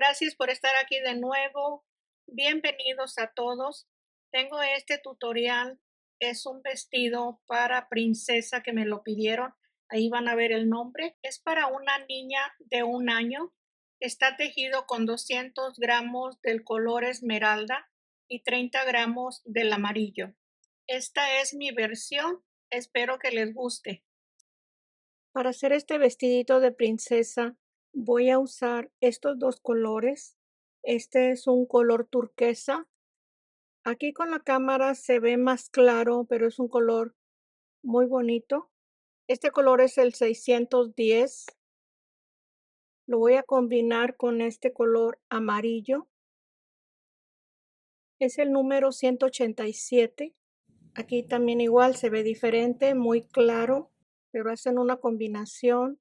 Gracias por estar aquí de nuevo. Bienvenidos a todos. Tengo este tutorial. Es un vestido para princesa que me lo pidieron. Ahí van a ver el nombre. Es para una niña de 1 año. Está tejido con 200 gramos del color esmeralda y 30 gramos del amarillo. Esta es mi versión. Espero que les guste. Para hacer este vestidito de princesa voy a usar estos dos colores. Este es un color turquesa. Aquí con la cámara se ve más claro, pero es un color muy bonito. Este color es el 610. Lo voy a combinar con este color amarillo. Es el número 187. Aquí también igual se ve diferente, muy claro, pero hacen una combinación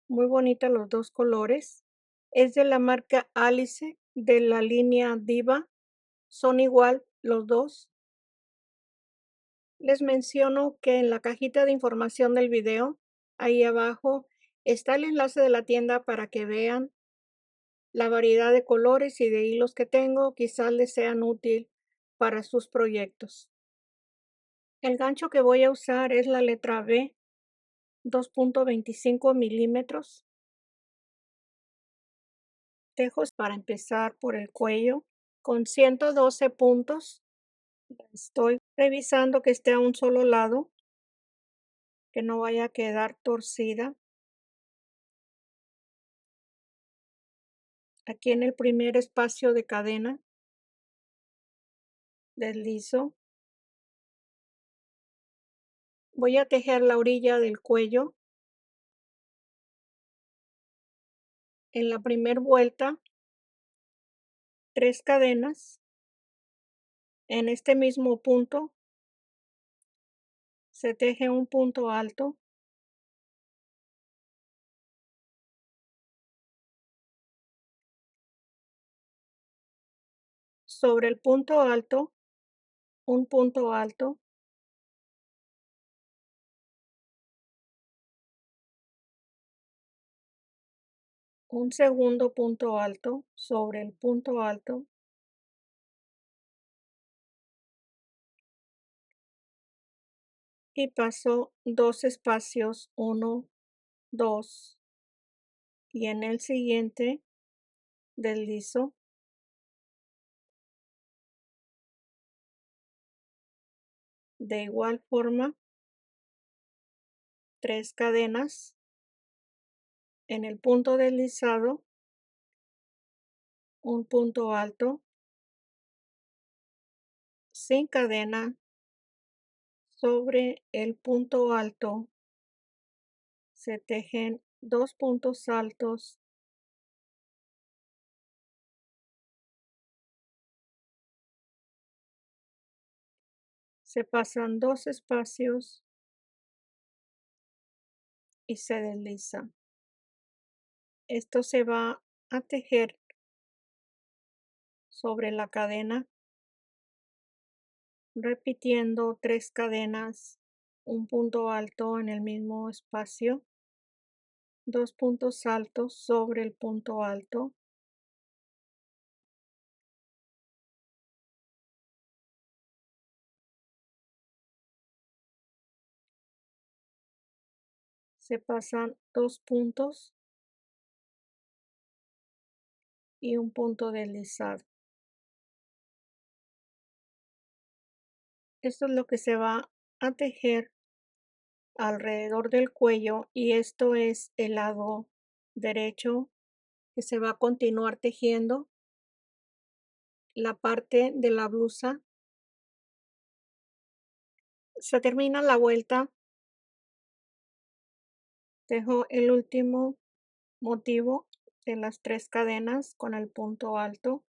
muy bonita los dos colores. Es de la marca Alice, de la línea Diva. Son igual los dos. Les menciono que en la cajita de información del video, ahí abajo, está el enlace de la tienda para que vean la variedad de colores y de hilos que tengo. Quizás les sean útil para sus proyectos. El gancho que voy a usar es la letra B, 2.25 milímetros. Tejos para empezar por el cuello con 112 puntos. Estoy revisando que esté a un solo lado, que no vaya a quedar torcida. Aquí en el primer espacio de cadena, deslizo. Voy a tejer la orilla del cuello. En la primera vuelta, 3 cadenas. En este mismo punto se teje un punto alto. Sobre el punto alto, un punto alto. Un segundo punto alto sobre el punto alto. Y paso 2 espacios, 1, 2, y en el siguiente deslizo. De igual forma, 3 cadenas. En el punto deslizado, un punto alto. Sin cadena. Sobre el punto alto se tejen 2 puntos altos. Se pasan 2 espacios y se desliza. Esto se va a tejer sobre la cadena, repitiendo 3 cadenas, un punto alto en el mismo espacio, 2 puntos altos sobre el punto alto. Se pasan 2 puntos y un punto deslizado. Esto es lo que se va a tejer alrededor del cuello, y esto es el lado derecho que se va a continuar tejiendo. La parte de la blusa. Se termina la vuelta. Tejo el último motivo de las 3 cadenas con el punto alto.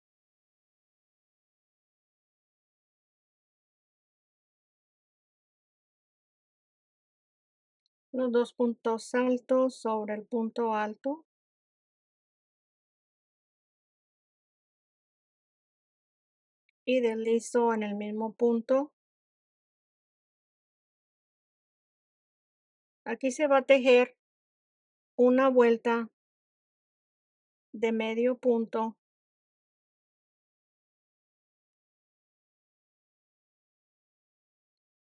Los 2 puntos altos sobre el punto alto. Y deslizo en el mismo punto. Aquí se va a tejer una vuelta de medio punto.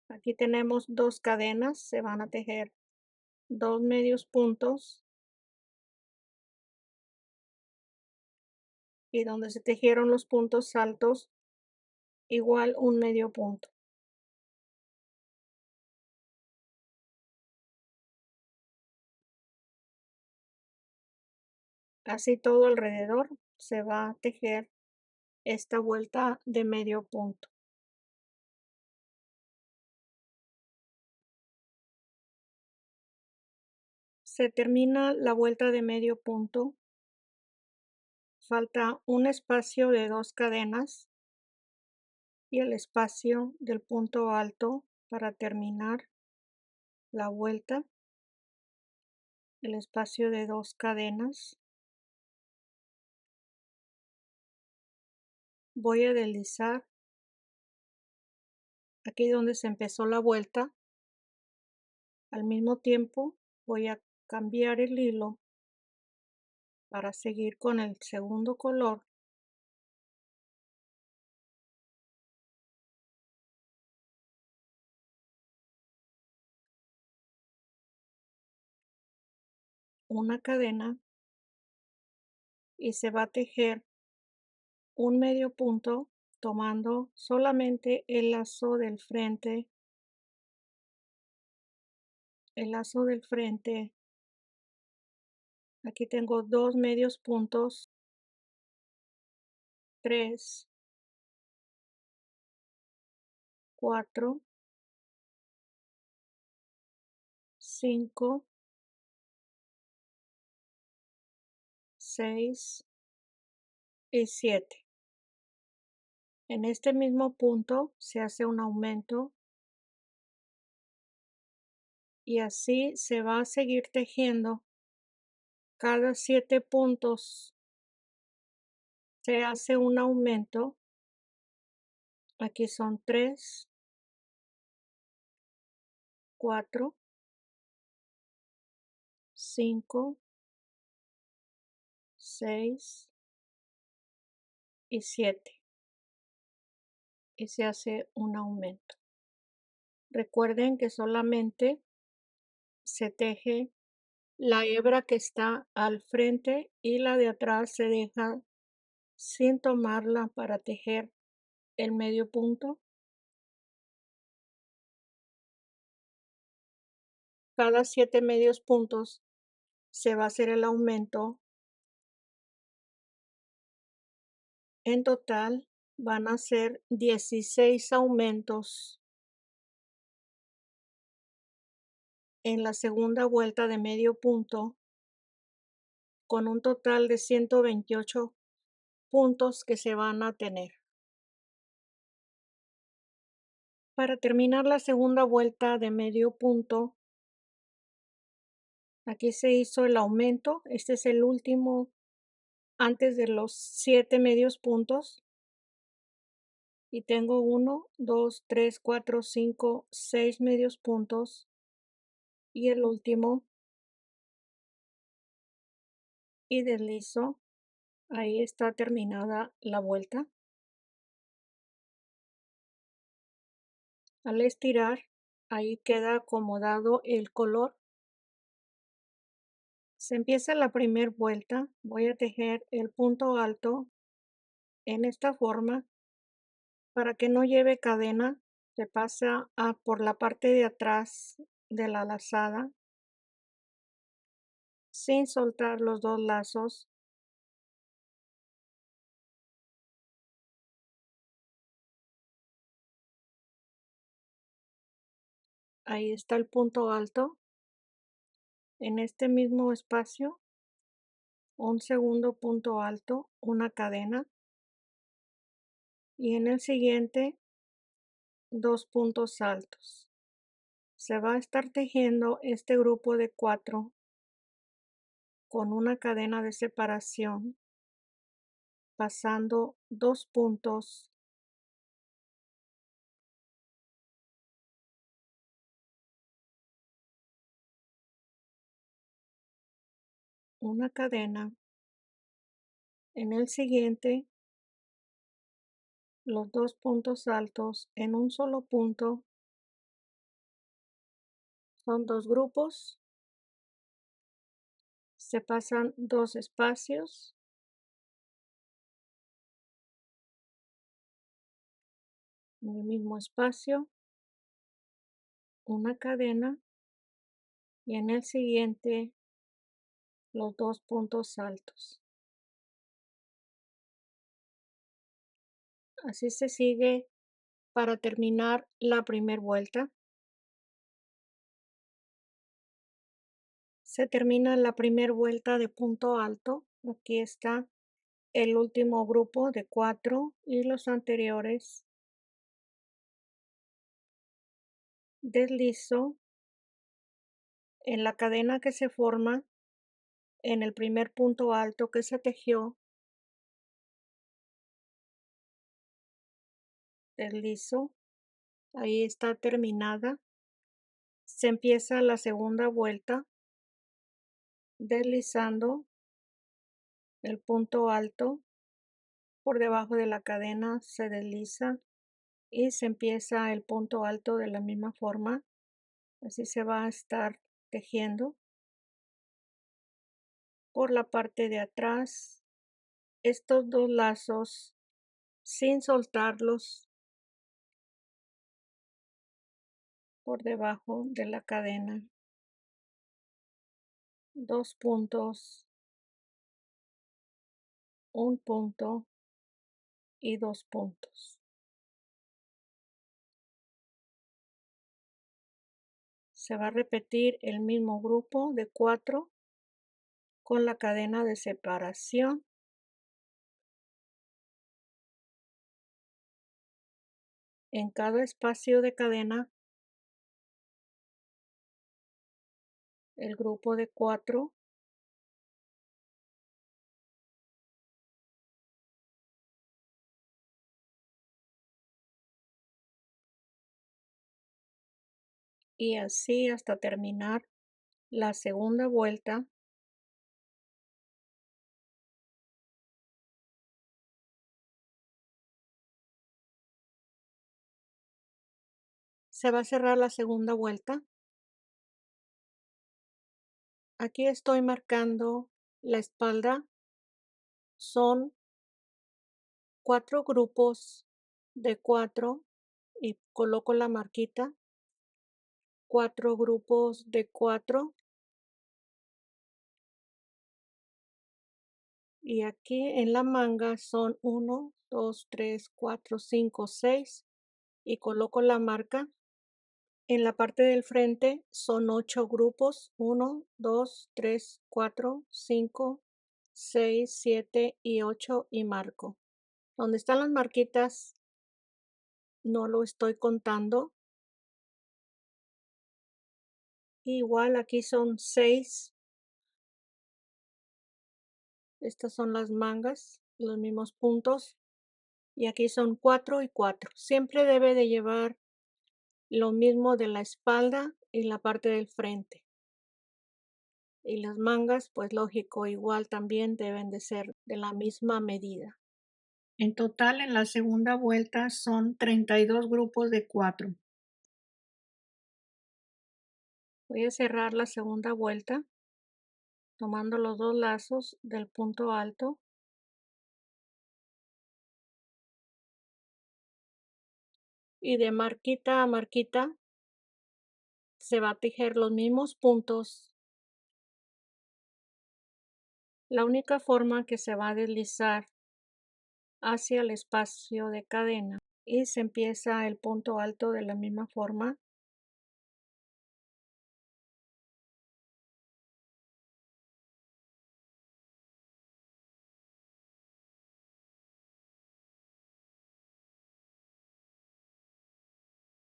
Aquí tenemos 2 cadenas, se van a tejer 2 medios puntos y donde se tejieron los puntos altos, igual un medio punto. Así todo alrededor se va a tejer esta vuelta de medio punto. Se termina la vuelta de medio punto, falta un espacio de 2 cadenas y el espacio del punto alto para terminar la vuelta, el espacio de 2 cadenas. Voy a deslizar aquí donde se empezó la vuelta. Al mismo tiempo voy a cambiar el hilo para seguir con el segundo color. Una cadena y se va a tejer un medio punto tomando solamente el lazo del frente, aquí tengo 2 medios puntos, 3, 4, 5, 6 y 7. En este mismo punto se hace un aumento y así se va a seguir tejiendo. Cada 7 puntos se hace un aumento. Aquí son 3, 4, 5, 6 y 7 y se hace un aumento. Recuerden que solamente se teje la hebra que está al frente y la de atrás se deja sin tomarla para tejer el medio punto. Cada 7 medios puntos se va a hacer el aumento. En total van a ser 16 aumentos en la segunda vuelta de medio punto, con un total de 128 puntos que se van a tener. Para terminar la segunda vuelta de medio punto, aquí se hizo el aumento, este es el último antes de los 7 medios puntos. Y tengo 1, 2, 3, 4, 5, 6 medios puntos y el último y deslizo. Ahí está terminada la vuelta. Al estirar, ahí queda acomodado el color. Se empieza la primera vuelta. Voy a tejer el punto alto en esta forma para que no lleve cadena. Se pasa por la parte de atrás de la lazada sin soltar los 2 lazos. Ahí está el punto alto. En este mismo espacio, un segundo punto alto, una cadena y en el siguiente 2 puntos altos. Se va a estar tejiendo este grupo de 4 con una cadena de separación, pasando 2 puntos, una cadena En el siguiente, los dos puntos altos en un solo punto son dos grupos, se pasan dos espacios, en el mismo espacio, una cadena y en el siguiente los dos puntos altos. Así se sigue para terminar la primera vuelta. Se termina la primera vuelta de punto alto. Aquí está el último grupo de 4 y los anteriores. Deslizo en la cadena que se forma en el primer punto alto que se tejió. Deslizo, ahí está terminada. Se empieza la segunda vuelta deslizando el punto alto por debajo de la cadena, se desliza y se empieza el punto alto de la misma forma. Así se va a estar tejiendo por la parte de atrás estos dos lazos sin soltarlos por debajo de la cadena. Dos puntos, un punto y dos puntos. Se va a repetir el mismo grupo de 4 con la cadena de separación. En cada espacio de cadena, el grupo de 4 y así hasta terminar la segunda vuelta. Se va a cerrar la segunda vuelta. Aquí estoy marcando la espalda. Son 4 grupos de 4 y coloco la marquita. 4 grupos de 4 y aquí en la manga son 1, 2, 3, 4, 5, 6 y coloco la marca. En la parte del frente son 8 grupos, 1, 2, 3, 4, 5, 6, 7 y 8 y marco. Donde están las marquitas no lo estoy contando. Igual aquí son 6. Estas son las mangas, los mismos puntos. Y aquí son 4 y 4. Siempre debe de llevar lo mismo de la espalda y la parte del frente. Y las mangas, pues lógico, igual también deben de ser de la misma medida. En total, en la segunda vuelta son 32 grupos de 4. Voy a cerrar la segunda vuelta tomando los dos lazos del punto alto. Y de marquita a marquita se va a tejer los mismos puntos. La única forma que se va a deslizar hacia el espacio de cadena y se empieza el punto alto de la misma forma.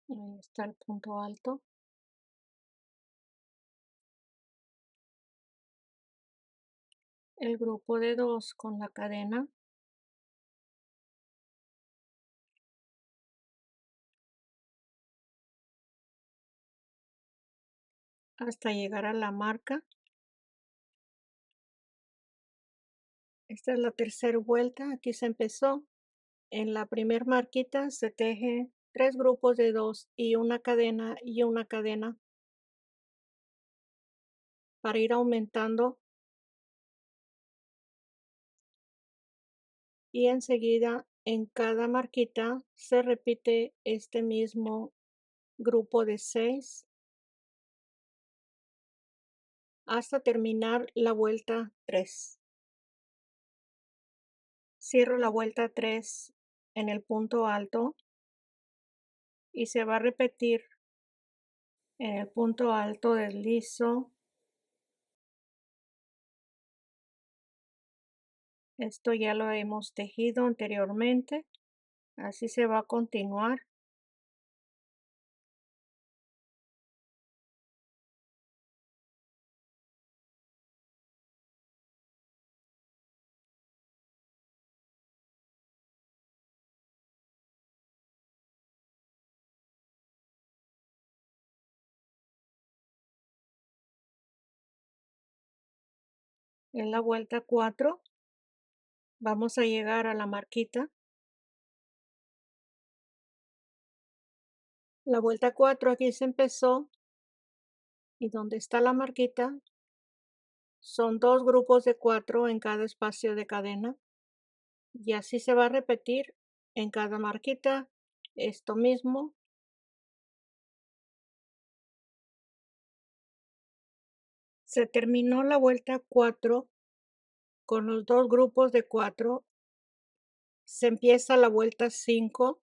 Ahí está el punto alto. El grupo de 2 con la cadena. Hasta llegar a la marca. Esta es la tercera vuelta, aquí se empezó. En la primer marquita se teje 3 grupos de 2 y una cadena para ir aumentando y enseguida en cada marquita se repite este mismo grupo de 6 hasta terminar la vuelta 3. Cierro la vuelta 3 en el punto alto y se va a repetir en el punto alto, deslizo. Esto ya lo hemos tejido anteriormente, así se va a continuar. En la vuelta 4 vamos a llegar a la marquita. La vuelta 4 aquí se empezó y donde está la marquita son 2 grupos de 4 en cada espacio de cadena y así se va a repetir en cada marquita esto mismo. Se terminó la vuelta 4 con los 2 grupos de 4. Se empieza la vuelta 5,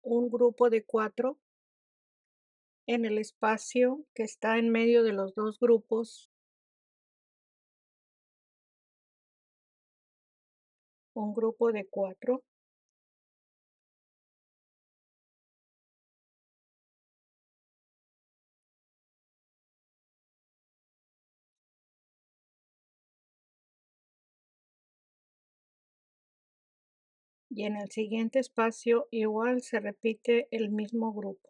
un grupo de 4 en el espacio que está en medio de los 2 grupos, un grupo de 4. Y en el siguiente espacio igual se repite el mismo grupo.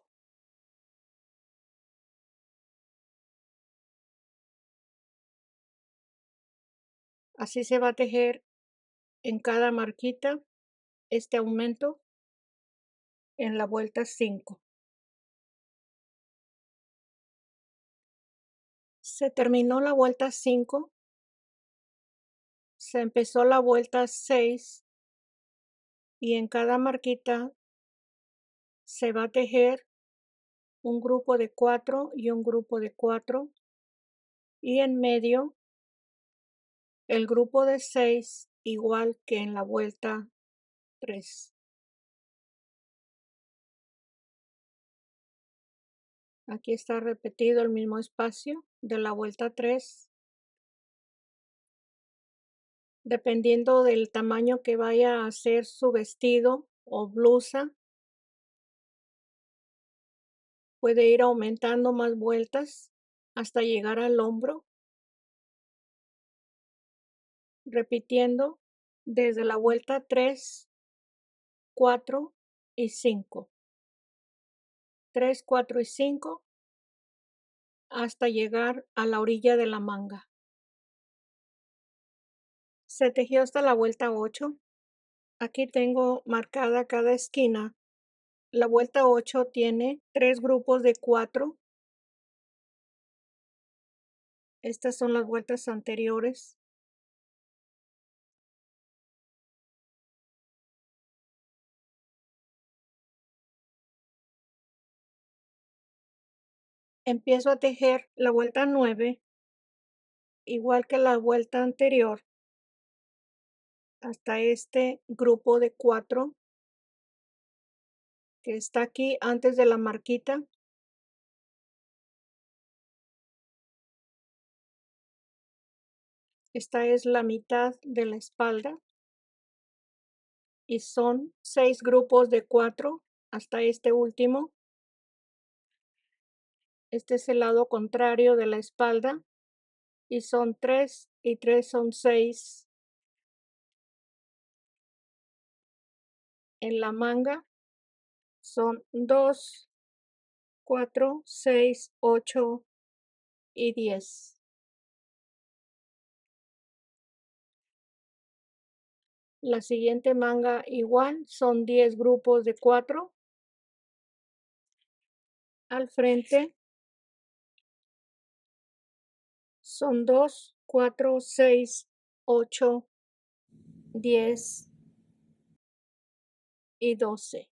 Así se va a tejer en cada marquita este aumento en la vuelta 5. Se terminó la vuelta 5, se empezó la vuelta 6 y en cada marquita se va a tejer un grupo de 4 y un grupo de 4 y en medio el grupo de 6 igual que en la vuelta 3. Aquí está repetido el mismo espacio de la vuelta 3. Dependiendo del tamaño que vaya a ser su vestido o blusa, puede ir aumentando más vueltas hasta llegar al hombro, repitiendo desde la vuelta 3, 4 y 5. 3, 4 y 5 hasta llegar a la orilla de la manga. Se tejió hasta la vuelta 8. Aquí tengo marcada cada esquina. La vuelta 8 tiene 3 grupos de 4. Estas son las vueltas anteriores. Empiezo a tejer la vuelta 9, igual que la vuelta anterior, hasta este grupo de 4 que está aquí antes de la marquita. Esta es la mitad de la espalda y son 6 grupos de 4 hasta este último. Este es el lado contrario de la espalda y son 3 y 3 son 6. En la manga son 2, 4, 6, 8 y 10. La siguiente manga igual, son 10 grupos de 4 al frente. Son 2, 4, 6, 8, 10 y 12.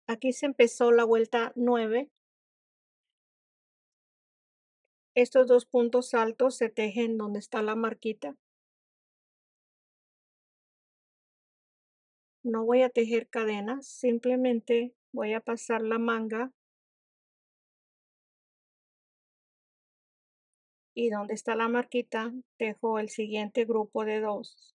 Aquí se empezó la vuelta 9. Estos 2 puntos altos se tejen donde está la marquita. No voy a tejer cadenas, simplemente voy a pasar la manga y donde está la marquita tejo el siguiente grupo de 2.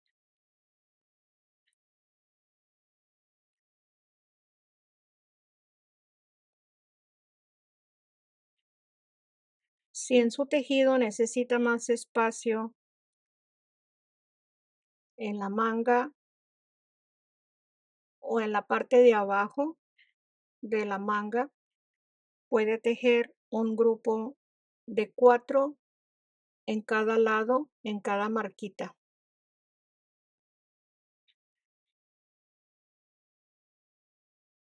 Si en su tejido necesita más espacio en la manga o en la parte de abajo de la manga, puede tejer un grupo de 4 en cada lado, en cada marquita.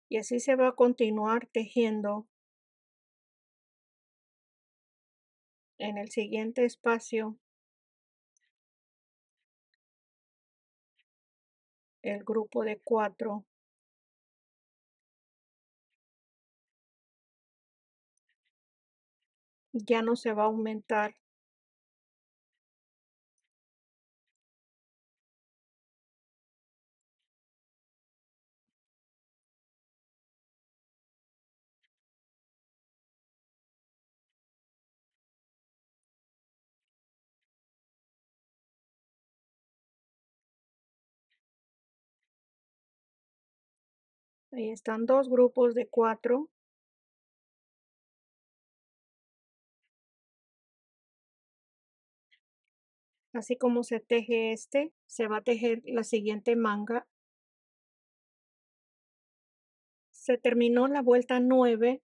Y así se va a continuar tejiendo en el siguiente espacio el grupo de 4. Ya no se va a aumentar. Ahí están 2 grupos de 4. Así como se teje este, se va a tejer la siguiente manga. Se terminó la vuelta 9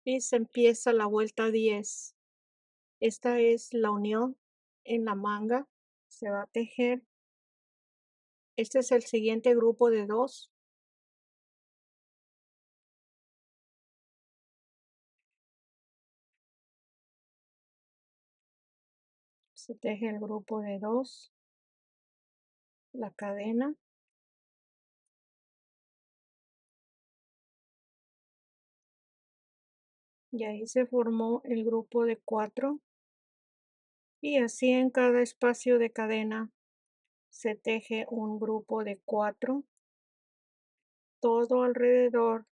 y se empieza la vuelta 10. Esta es la unión en la manga. Se va a tejer. Este es el siguiente grupo de 2. Se teje el grupo de 2, la cadena. Y ahí se formó el grupo de 4. Y así en cada espacio de cadena se teje un grupo de 4. Todo alrededor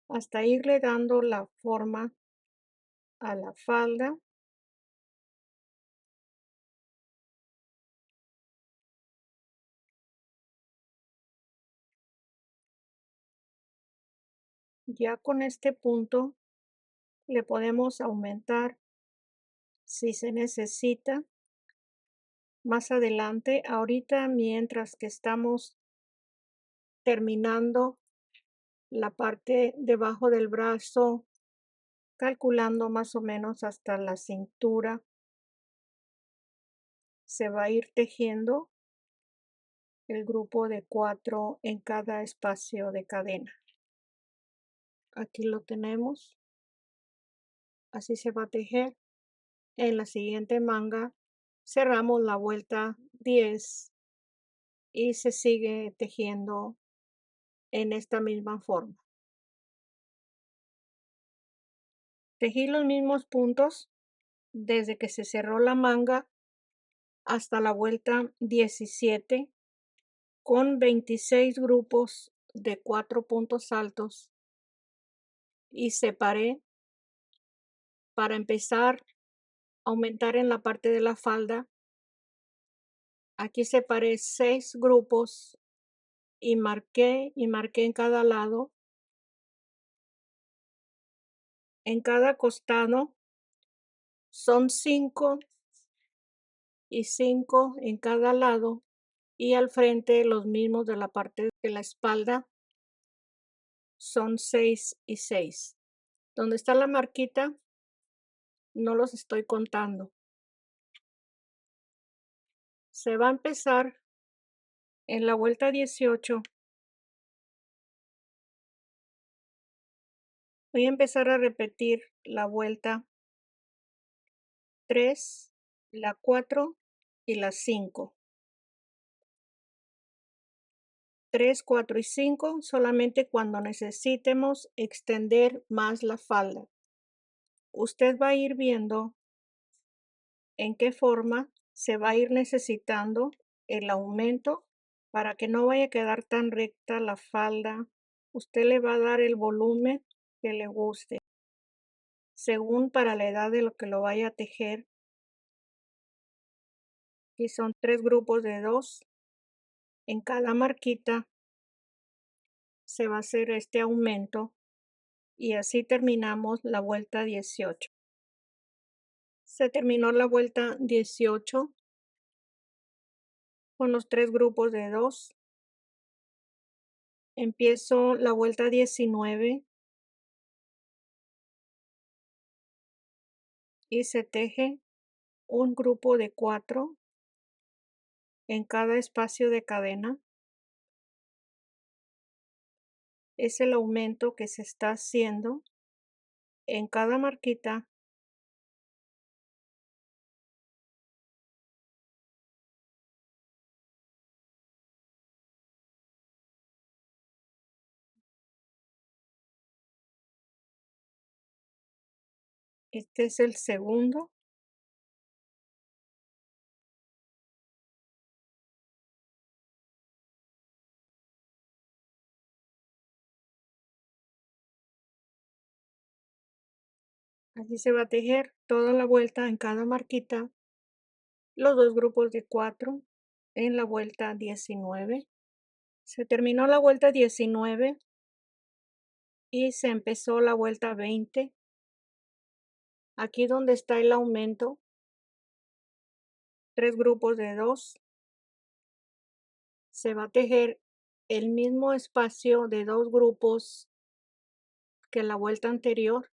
hasta irle dando la forma a la falda. Ya con este punto le podemos aumentar si se necesita más adelante. Ahorita, mientras que estamos terminando la parte debajo del brazo, calculando más o menos hasta la cintura, se va a ir tejiendo el grupo de 4 en cada espacio de cadena. Aquí lo tenemos. Así se va a tejer. En la siguiente manga cerramos la vuelta 10 y se sigue tejiendo en esta misma forma. Tejí los mismos puntos desde que se cerró la manga hasta la vuelta 17 con 26 grupos de 4 puntos altos y separé para empezar a aumentar en la parte de la falda. Aquí separé 6 grupos y marqué en cada lado. En cada costado son 5 y 5 en cada lado, y al frente los mismos de la parte de la espalda son 6 y 6. Donde está la marquita no los estoy contando. Se va a empezar en la vuelta 18. Voy a empezar a repetir la vuelta 3, la 4 y la 5. 3, 4 y 5 solamente cuando necesitemos extender más la falda. Usted va a ir viendo en qué forma se va a ir necesitando el aumento para que no vaya a quedar tan recta la falda. Usted le va a dar el volumen que le guste, según para la edad de lo que lo vaya a tejer. Y son 3 grupos de 2. En cada marquita se va a hacer este aumento y así terminamos la vuelta 18. Se terminó la vuelta 18 con los 3 grupos de 2. Empiezo la vuelta 19 y se teje un grupo de 4 en cada espacio de cadena. Es el aumento que se está haciendo en cada marquita. Este es el segundo. Así se va a tejer toda la vuelta en cada marquita, los 2 grupos de 4 en la vuelta 19. Se terminó la vuelta 19 y se empezó la vuelta 20. Aquí donde está el aumento, 3 grupos de 2. Se va a tejer el mismo espacio de 2 grupos que la vuelta anterior.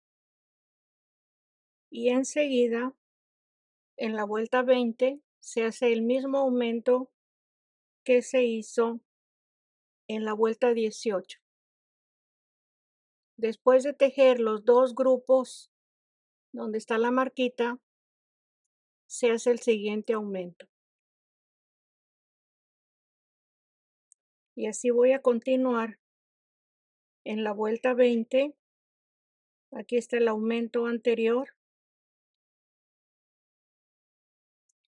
Y enseguida, en la vuelta 20, se hace el mismo aumento que se hizo en la vuelta 18. Después de tejer los 2 grupos donde está la marquita, se hace el siguiente aumento. Y así voy a continuar en la vuelta 20. Aquí está el aumento anterior.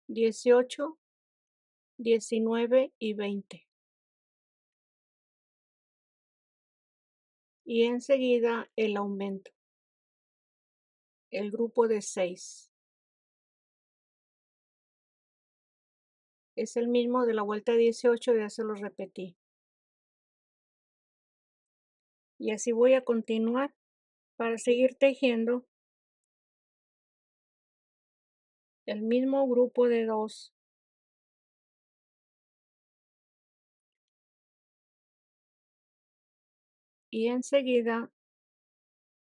18, 19 y 20. Y enseguida el aumento, el grupo de 6. Es el mismo de la vuelta 18, ya se los repetí. Y así voy a continuar para seguir tejiendo el mismo grupo de 2. Y enseguida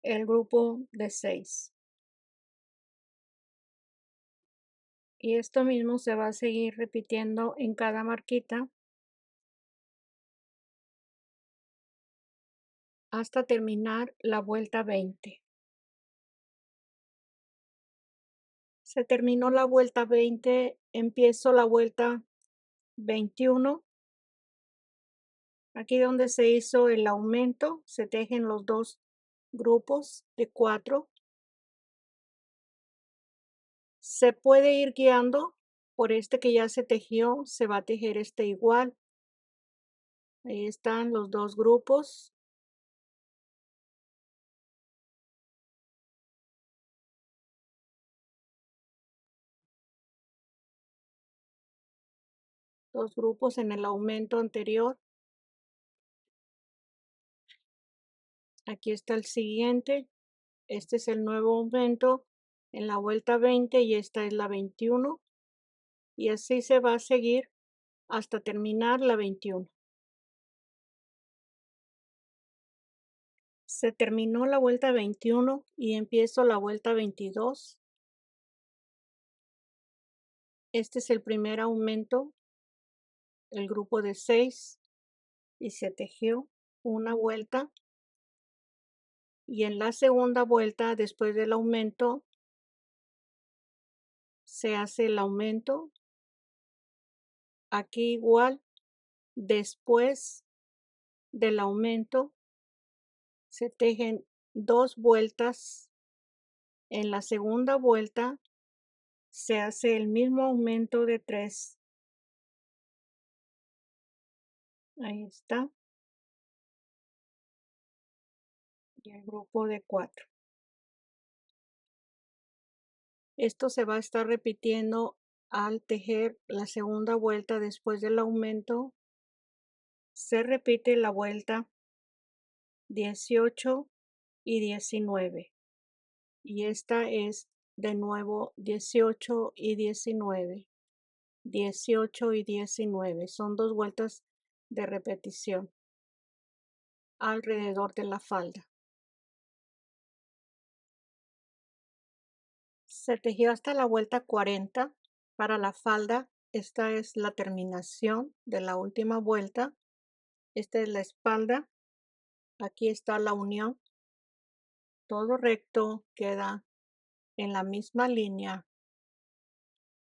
el grupo de 6. Y esto mismo se va a seguir repitiendo en cada marquita hasta terminar la vuelta 20. Se terminó la vuelta 20, empiezo la vuelta 21. Aquí donde se hizo el aumento, se tejen los 2 grupos de 4. Se puede ir guiando por este que ya se tejió, se va a tejer este igual. Ahí están los 2 grupos. Dos grupos en el aumento anterior. Aquí está el siguiente. Este es el nuevo aumento en la vuelta 20 y esta es la 21. Y así se va a seguir hasta terminar la 21. Se terminó la vuelta 21 y empiezo la vuelta 22. Este es el primer aumento el grupo de 6 y se tejió una vuelta, y en la segunda vuelta, después del aumento, se hace el aumento. Aquí igual, después del aumento, se tejen 2 vueltas. En la segunda vuelta se hace el mismo aumento de 3. Ahí está. Y el grupo de 4. Esto se va a estar repitiendo al tejer la segunda vuelta después del aumento. Se repite la vuelta 18 y 19. Y esta es de nuevo 18 y 19. 18 y 19. Son 2 vueltas de repetición alrededor de la falda. Se tejió hasta la vuelta 40 para la falda. Esta es la terminación de la última vuelta. Esta es la espalda. Aquí está la unión. Todo recto queda en la misma línea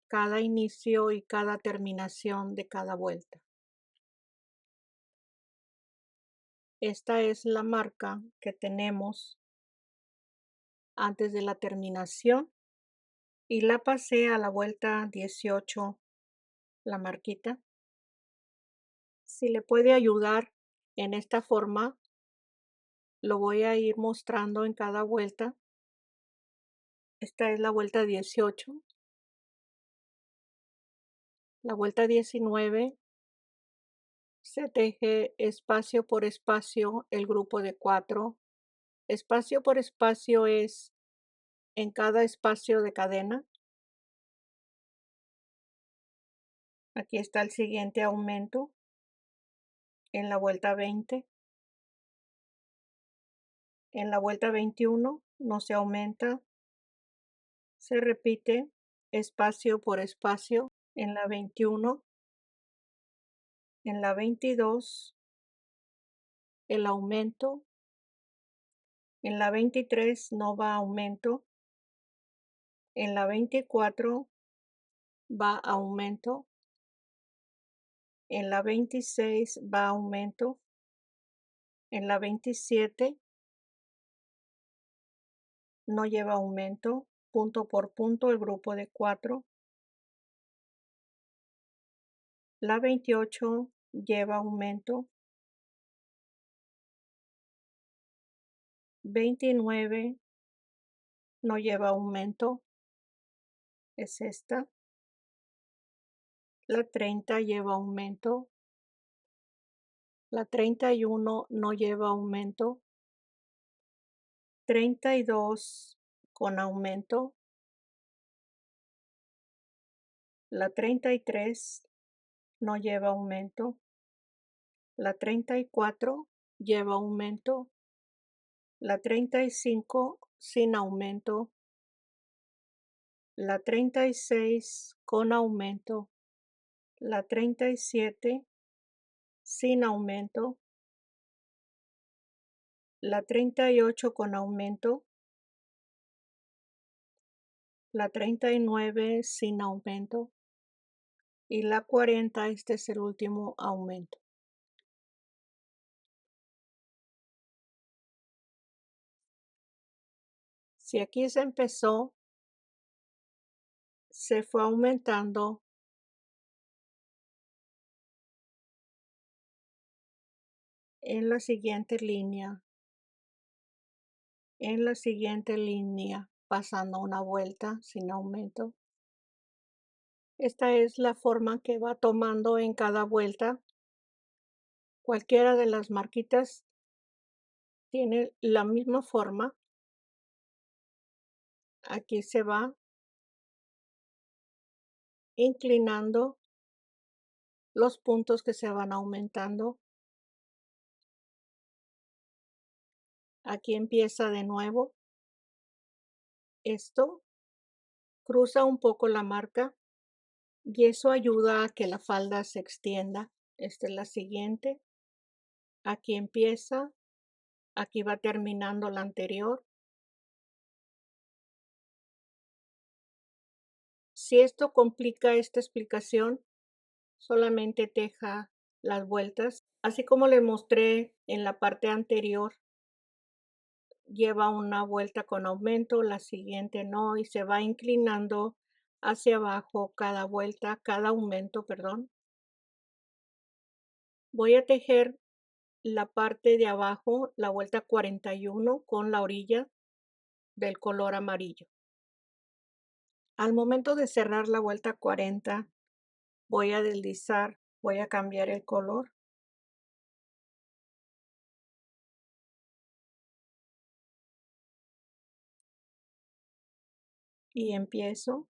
cada inicio y cada terminación de cada vuelta. Esta es la marca que tenemos antes de la terminación y la pasé a la vuelta 18, la marquita. Si le puede ayudar en esta forma, lo voy a ir mostrando en cada vuelta. Esta es la vuelta 18. La vuelta 19 se teje espacio por espacio el grupo de 4. Espacio por espacio es en cada espacio de cadena. Aquí está el siguiente aumento en la vuelta 20. En la vuelta 21 no se aumenta, se repite espacio por espacio. En la 21, en la 22, el aumento. En la 23 no va aumento. En la 24 va aumento. En la 26 va aumento. En la 27 no lleva aumento, punto por punto el grupo de 4. La 28 lleva aumento. 29 no lleva aumento, es esta. La 30 lleva aumento. La 31 no lleva aumento. 32 con aumento. La 33 no lleva aumento. La 34 lleva aumento. La 35 sin aumento. La 36 con aumento. La 37 sin aumento. La 38 con aumento. La 39 sin aumento. Y la 40, este es el último aumento. Si aquí se empezó, se fue aumentando en la siguiente línea, pasando una vuelta sin aumento. Esta es la forma que va tomando en cada vuelta. Cualquiera de las marquitas tiene la misma forma. Aquí se va inclinando los puntos que se van aumentando. Aquí empieza de nuevo. Esto cruza un poco la marca y eso ayuda a que la falda se extienda. Esta es la siguiente. Aquí empieza, aquí va terminando la anterior. Si esto complica esta explicación, solamente teja las vueltas. Así como les mostré en la parte anterior, lleva una vuelta con aumento, la siguiente no, y se va inclinando hacia abajo cada vuelta, cada aumento, perdón. Voy a tejer la parte de abajo, la vuelta 41 con la orilla del color amarillo. Al momento de cerrar la vuelta 40, voy a deslizar, voy a cambiar el color y empiezo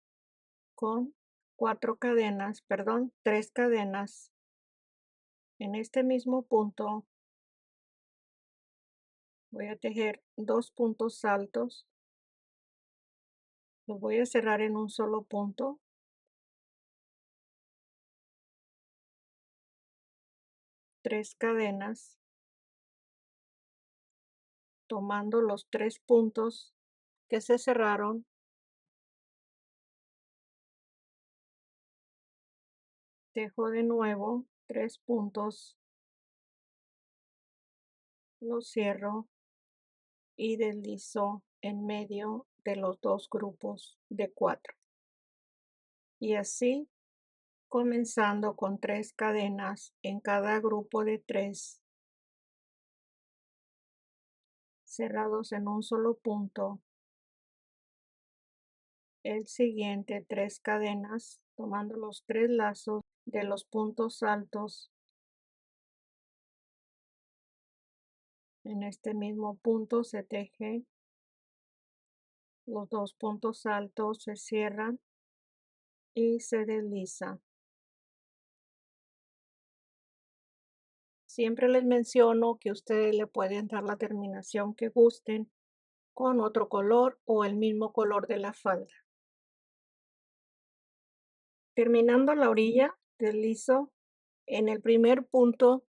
con 3 cadenas en este mismo punto. Voy a tejer 2 puntos altos, los voy a cerrar en un solo punto, 3 cadenas, tomando los 3 puntos que se cerraron, tejo de nuevo 3 puntos, los cierro y deslizo en medio de los 2 grupos de 4. Y así, comenzando con 3 cadenas en cada grupo de 3, cerrados en un solo punto. El siguiente 3 cadenas, tomando los 3 lazos de los puntos altos. En este mismo punto se teje, los 2 puntos altos se cierran y se desliza. Siempre les menciono que ustedes le pueden dar la terminación que gusten con otro color o el mismo color de la falda. Terminando la orilla, deslizo en el primer punto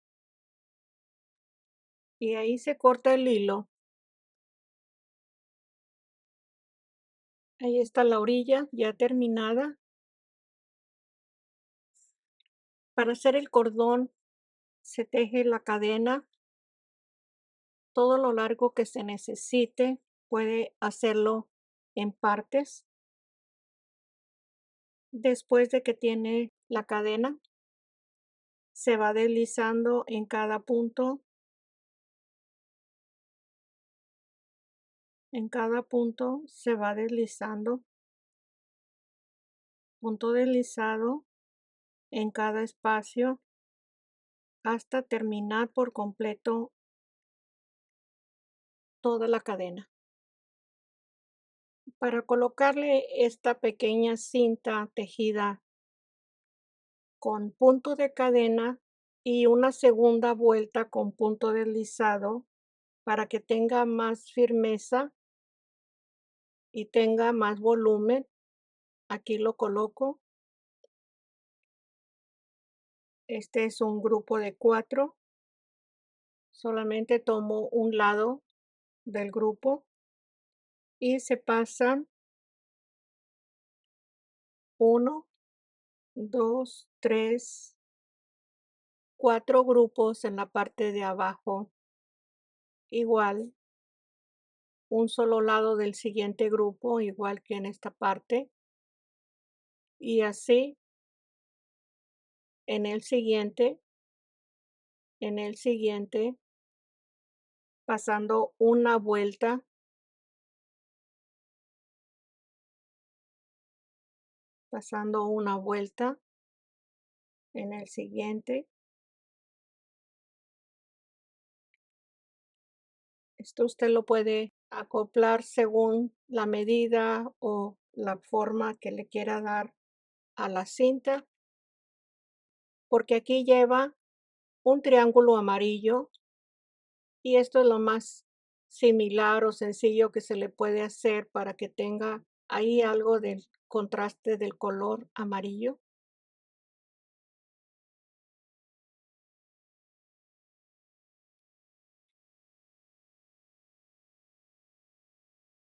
y ahí se corta el hilo. Ahí está la orilla ya terminada. Para hacer el cordón se teje la cadena todo lo largo que se necesite. Puede hacerlo en partes. Después de que tiene la cadena, se va deslizando en cada punto. En cada punto se va deslizando. Punto deslizado en cada espacio hasta terminar por completo toda la cadena. Para colocarle esta pequeña cinta tejida con punto de cadena y una segunda vuelta con punto deslizado para que tenga más firmeza y tenga más volumen. Aquí lo coloco. Este es un grupo de 4. Solamente tomo un lado del grupo y se pasan 1, 2, 3, 4 grupos en la parte de abajo. Igual, un solo lado del siguiente grupo, igual que en esta parte. Y así en el siguiente, pasando una vuelta, en el siguiente. Esto usted lo puede acoplar según la medida o la forma que le quiera dar a la cinta, porque aquí lleva un triángulo amarillo y esto es lo más similar o sencillo que se le puede hacer para que tenga ahí algo del contraste del color amarillo.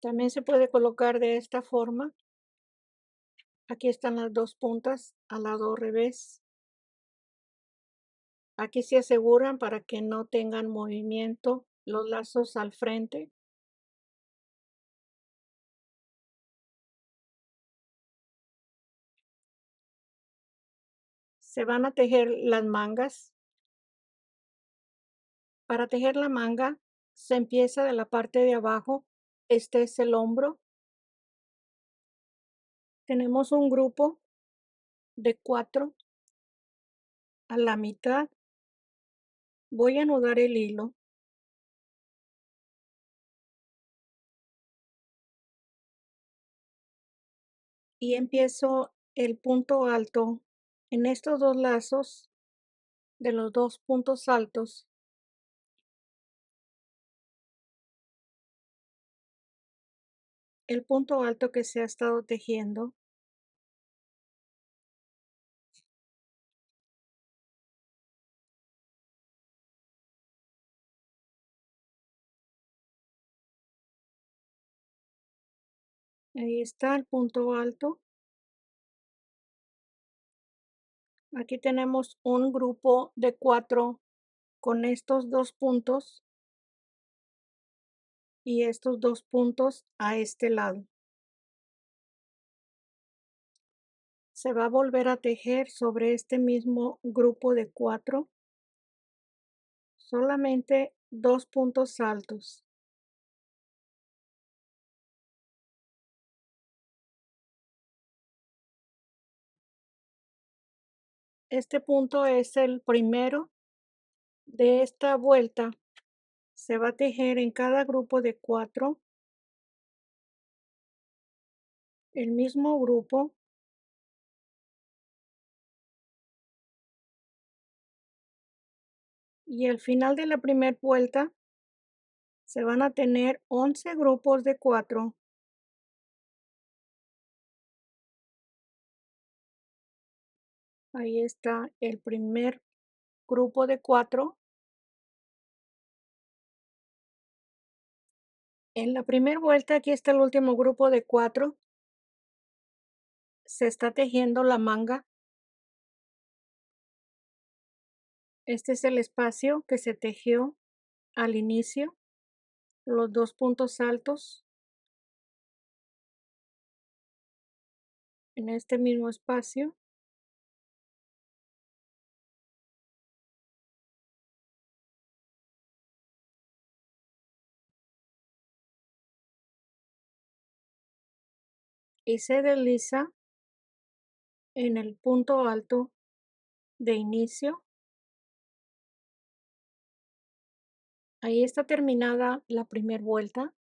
También se puede colocar de esta forma. Aquí están las dos puntas al lado revés. Aquí se aseguran para que no tengan movimiento los lazos al frente. Se van a tejer las mangas. Para tejer la manga se empieza de la parte de abajo. Este es el hombro. Tenemos un grupo de 4 a la mitad. Voy a anudar el hilo y empiezo el punto alto en estos dos lazos de los dos puntos altos. El punto alto que se ha estado tejiendo. Ahí está el punto alto. Aquí tenemos un grupo de 4 con estos dos puntos y estos dos puntos a este lado. Se va a volver a tejer sobre este mismo grupo de 4 solamente 2 puntos altos. Este punto es el primero de esta vuelta. Se va a tejer en cada grupo de 4 el mismo grupo. Y al final de la primera vuelta se van a tener 11 grupos de 4. Ahí está el primer grupo de 4. En la primera vuelta, aquí está el último grupo de 4. Se está tejiendo la manga. Este es el espacio que se tejió al inicio, los dos puntos altos. En este mismo espacio. Y se desliza en el punto alto de inicio. Ahí está terminada la primera vuelta.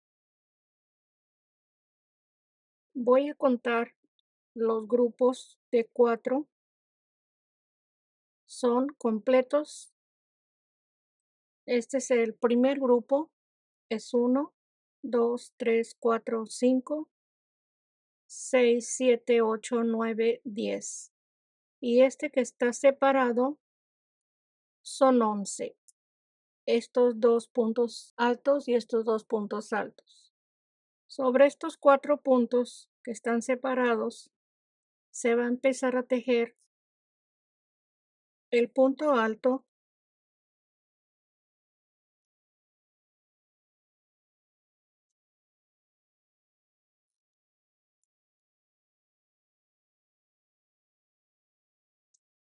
Voy a contar los grupos de 4. Son completos. Este es el primer grupo. Es 1, 2, 3, 4, 5, 6, 7, 8, 9, 10. Y este que está separado son 11. Estos dos puntos altos y estos dos puntos altos. Sobre estos 4 puntos que están separados, se va a empezar a tejer el punto alto,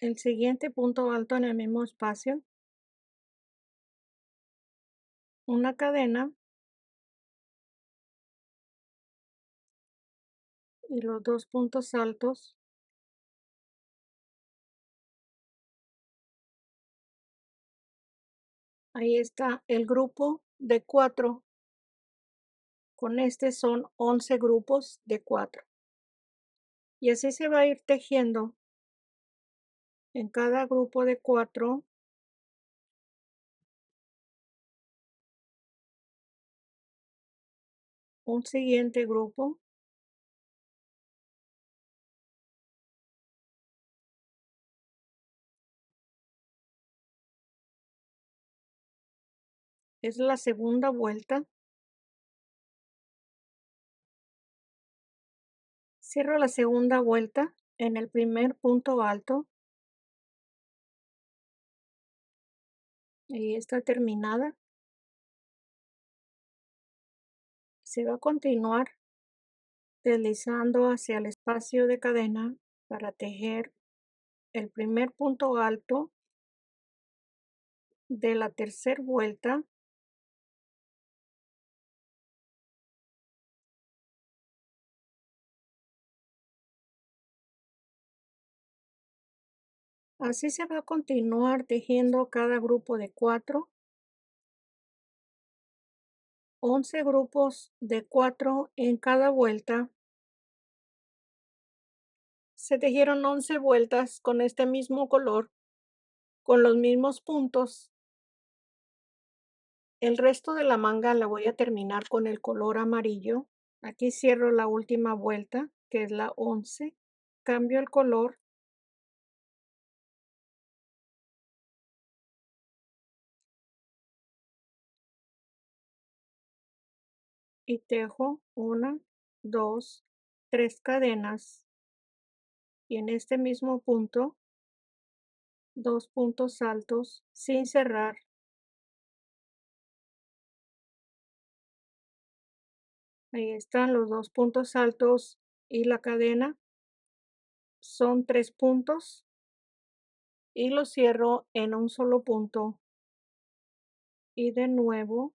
el siguiente punto alto en el mismo espacio, una cadena y los dos puntos altos. Ahí está el grupo de 4. Con este son 11 grupos de 4. Y así se va a ir tejiendo en cada grupo de 4 un siguiente grupo. Es la segunda vuelta. Cierro la segunda vuelta en el primer punto alto y está terminada. Se va a continuar deslizando hacia el espacio de cadena para tejer el primer punto alto de la tercera vuelta. Así se va a continuar tejiendo cada grupo de 4, 11 grupos de 4 en cada vuelta. Se tejieron 11 vueltas con este mismo color, con los mismos puntos. El resto de la manga la voy a terminar con el color amarillo. Aquí cierro la última vuelta, que es la 11. Cambio el color y tejo 1, 2, 3 cadenas. Y en este mismo punto, 2 puntos altos sin cerrar. Ahí están los 2 puntos altos y la cadena. Son 3 puntos y los cierro en un solo punto. Y de nuevo,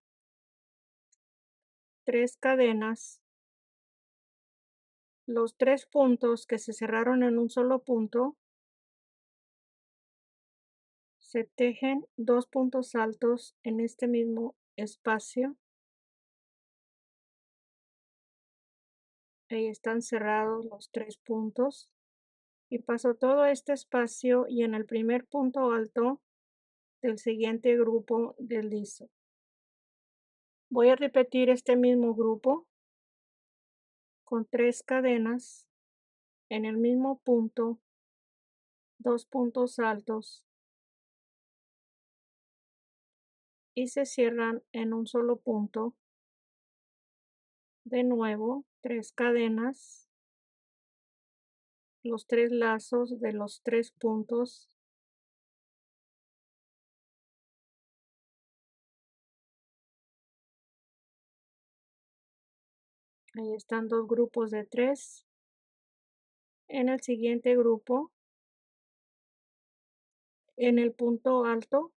3 cadenas. Los 3 puntos que se cerraron en un solo punto, se tejen 2 puntos altos en este mismo espacio. Ahí están cerrados los 3 puntos. Y paso todo este espacio y en el primer punto alto del siguiente grupo deslizo. Voy a repetir este mismo grupo con 3 cadenas en el mismo punto, 2 puntos altos y se cierran en un solo punto. De nuevo, 3 cadenas, los 3 lazos de los 3 puntos. Ahí están 2 grupos de 3. En el siguiente grupo, en el punto alto,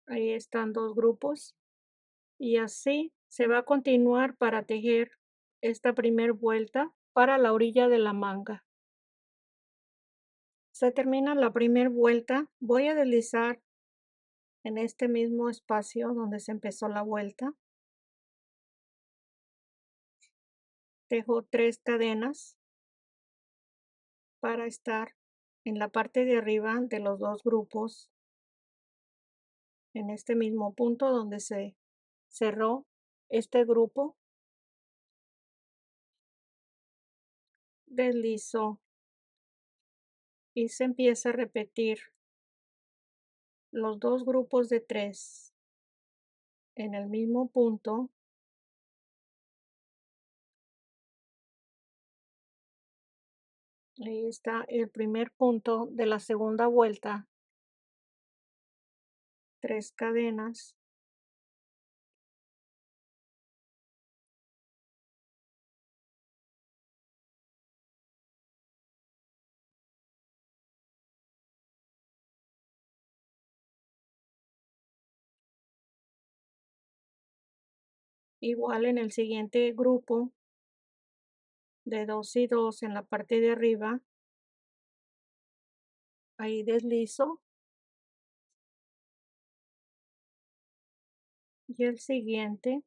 ahí están 2 grupos. Y así se va a continuar para tejer esta primer vuelta para la orilla de la manga. Se termina la primera vuelta. Voy a deslizar en este mismo espacio donde se empezó la vuelta. Tejo 3 cadenas para estar en la parte de arriba de los 2 grupos. En este mismo punto donde se cerró este grupo, deslizo y se empieza a repetir los 2 grupos de 3 en el mismo punto. Ahí está el primer punto de la segunda vuelta. 3 cadenas. Igual en el siguiente grupo de 2 y 2 en la parte de arriba. Ahí deslizo. Y el siguiente.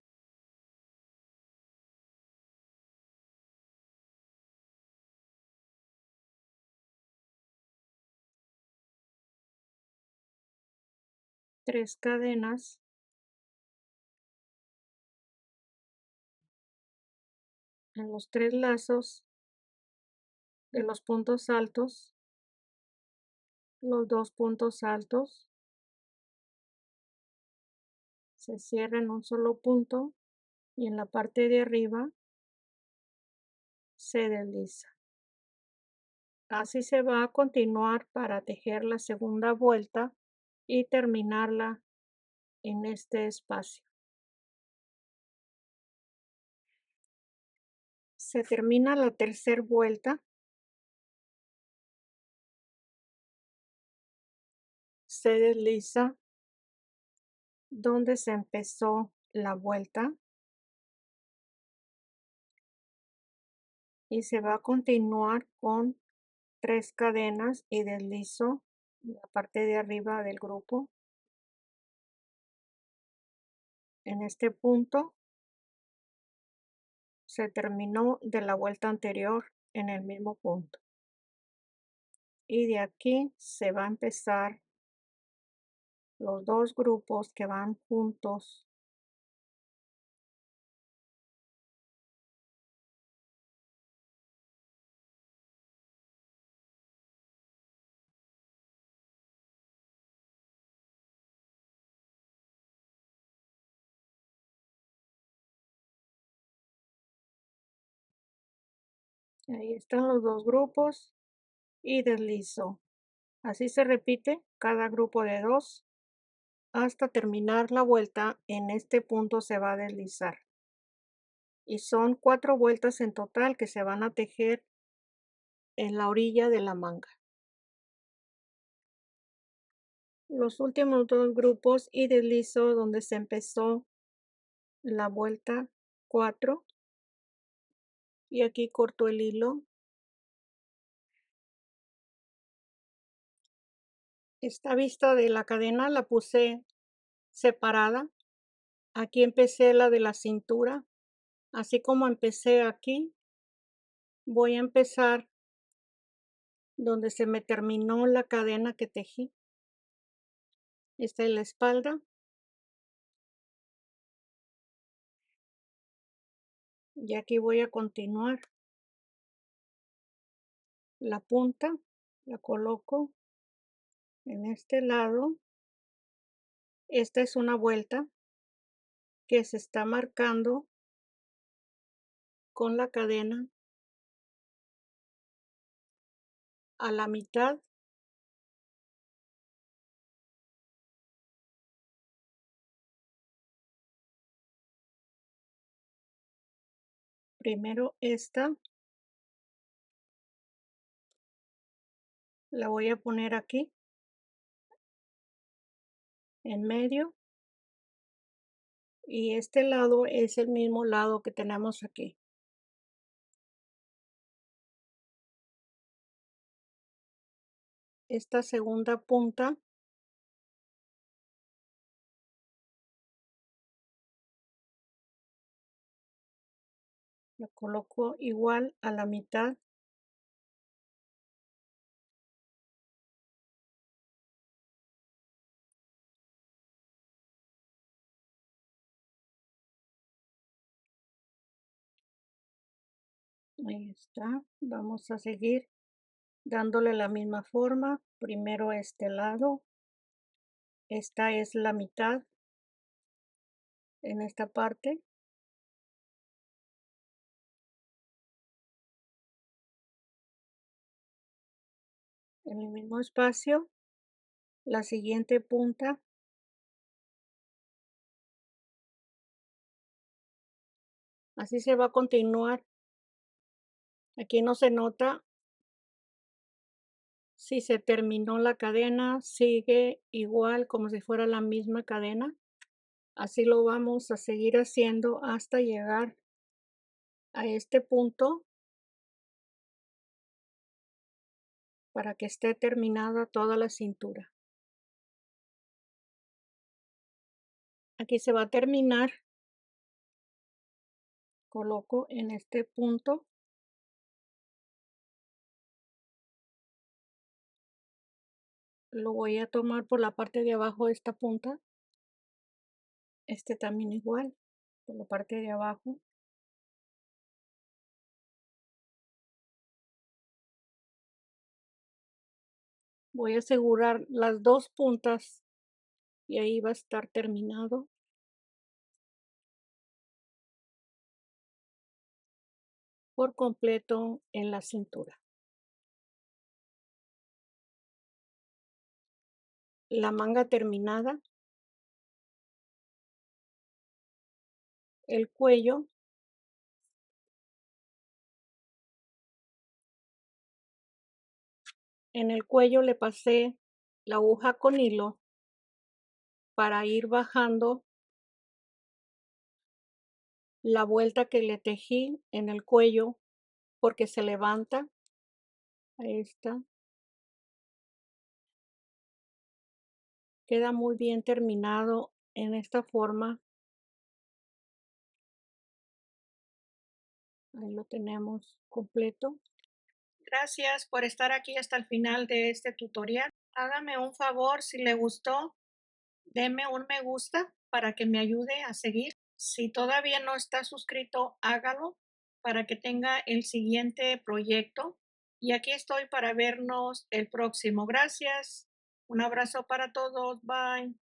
Tres cadenas. En los 3 lazos de los puntos altos. Los 2 puntos altos. Se cierra en un solo punto. y en la parte de arriba se desliza. Así se va a continuar para tejer la segunda vuelta y terminarla en este espacio. Se termina la tercera vuelta, se desliza donde se empezó la vuelta y se va a continuar con 3 cadenas y deslizo la parte de arriba del grupo. En este punto se terminó de la vuelta anterior en el mismo punto. Y de aquí se va a empezar los 2 grupos que van juntos. Ahí están los 2 grupos y deslizo. Así se repite cada grupo de 2 hasta terminar la vuelta. En este punto se va a deslizar. Y son 4 vueltas en total que se van a tejer en la orilla de la manga. Los últimos 2 grupos y deslizo donde se empezó la vuelta 4 y aquí corto el hilo. Esta vista de la cadena la puse separada. Aquí empecé la de la cintura, así como empecé aquí, voy a empezar donde se me terminó la cadena que tejí. Esta es la espalda. Y aquí voy a continuar. La punta la coloco en este lado. Esta es una vuelta que se está marcando con la cadena a la mitad. Primero esta la voy a poner aquí en medio y este lado es el mismo lado que tenemos aquí. Esta segunda punta la coloco igual a la mitad. Ahí está. Vamos a seguir dándole la misma forma. Primero este lado. Esta es la mitad en esta parte. En el mismo espacio, la siguiente punta. Así se va a continuar. Aquí no se nota si se terminó la cadena, sigue igual como si fuera la misma cadena. Así lo vamos a seguir haciendo hasta llegar a este punto para que esté terminada toda la cintura. Aquí se va a terminar. Coloco en este punto. Lo voy a tomar por la parte de abajo de esta punta. Este también igual, por la parte de abajo. Voy a asegurar las 2 puntas y ahí va a estar terminado. por completo en la cintura. La manga terminada, el cuello, en el cuello le pasé la aguja con hilo para ir bajando la vuelta que le tejí en el cuello porque se levanta. Ahí está. Queda muy bien terminado en esta forma. Ahí lo tenemos completo. Gracias por estar aquí hasta el final de este tutorial. Hágame un favor, si le gustó, deme un me gusta para que me ayude a seguir. Si todavía no está suscrito, hágalo para que tenga el siguiente proyecto. Y aquí estoy para vernos el próximo. Gracias. Un abrazo para todos. Bye.